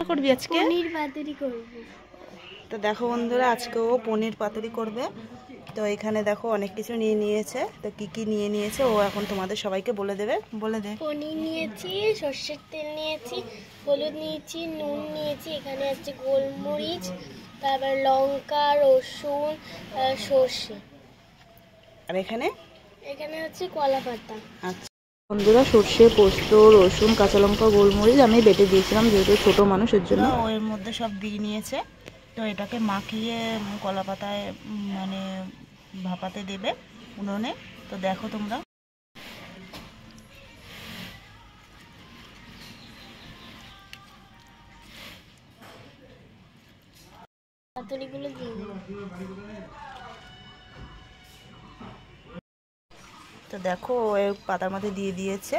করবি আজকে? পনির পাতুরি করব। তো দেখো বন্ধুরা, আজকে ও পনির পাতুরি করবে। তো এখানে দেখো অনেক কিছু নিয়ে নিয়েছে। তো কি কি নিয়ে নিয়েছে ও এখন তোমাদের সবাইকে বলে দেবে। বলে দে। পনির নিয়েছি, সর্ষের তেল নিয়েছি, হলুদ নিয়েছি, নুন নিয়েছি, এখানে আছে গোলমরিচ, তারপর লঙ্কা, রসুন, সর্ষে। আর এখানে এখানে হচ্ছে কলা পাতা। আচ্ছা বন্ধুরা, সর্ষে, পোস্ত, রসুন, কাঁচা লঙ্কা, গোলমরিচ আমি বেটে দিয়েছিলাম, যেহেতু ছোটো মানুষের জন্য। ও এর মধ্যে সব দিয়ে নিয়েছে। তো এটাকে মাখিয়ে কলা পাতায় মানে ভাপাতে দেবে উনুনে। তো দেখো তোমরা। পাতুরিগুলো দিয়ে দিই। তো দেখো এই পাতার মধ্যে দিয়ে দিয়েছে।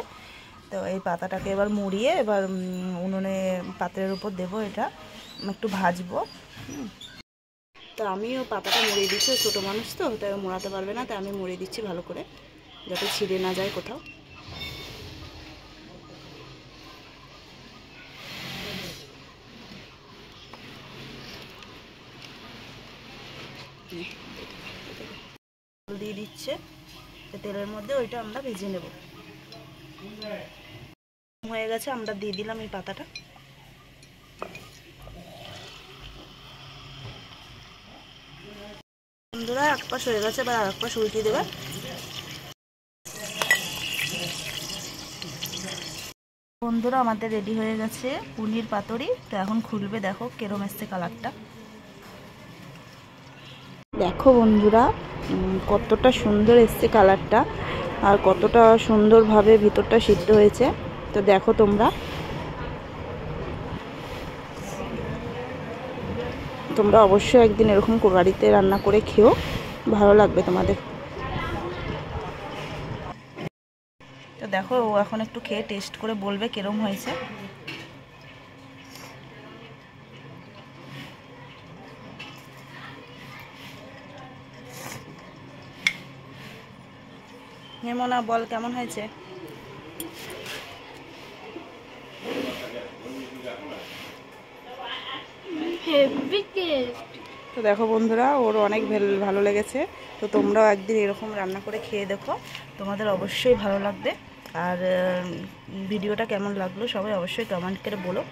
তো এই পাতাটাকে এবার মুড়িয়ে এবার উনুনে পাত্রের উপর দেবো। এটা একটু ভাজবো। তো আমিও পাতাটা মুড়িয়ে দিচ্ছি, ছোটো মানুষ তো তাই মোড়াতে পারবে না, তাই আমি মুড়িয়ে দিচ্ছি ভালো করে, যাতে ছিঁড়ে না যায় কোথাও। দিয়ে দিচ্ছে তেলের মধ্যে, ওইটা আমরা ভেজে নেব। হয়ে গেছে, আমরা দিয়ে দিলাম এই পাতাটা। বন্ধুরা, এক পাশ হয়ে গেছে, এবার আর এক পাশ উল্টে দেবে। বন্ধুরা, আমাদের রেডি হয়ে গেছে পনির পাতুরি। তো এখন খুলবে, দেখো কেরম এসছে কালারটা। দেখো বন্ধুরা, কতটা সুন্দর এসছে কালারটা, আর কতটা সুন্দরভাবে ভিতরটা সিদ্ধ হয়েছে। তো দেখো তোমরা অবশ্যই একদিন এরকম বাড়িতে রান্না করে খেও, ভালো লাগবে তোমাদের। তো দেখো ও এখন একটু খেয়ে টেস্ট করে বলবে কিরম হয়েছে। হেমনা, বল কেমন হয়েছে? তো দেখো বন্ধুরা, ওর অনেক ভালো লেগেছে। তো তোমরাও একদিন এরকম রান্না করে খেয়ে দেখো, তোমাদের অবশ্যই ভালো লাগবে। আর ভিডিওটা কেমন লাগলো সবাই অবশ্যই কমেন্ট করে বলো।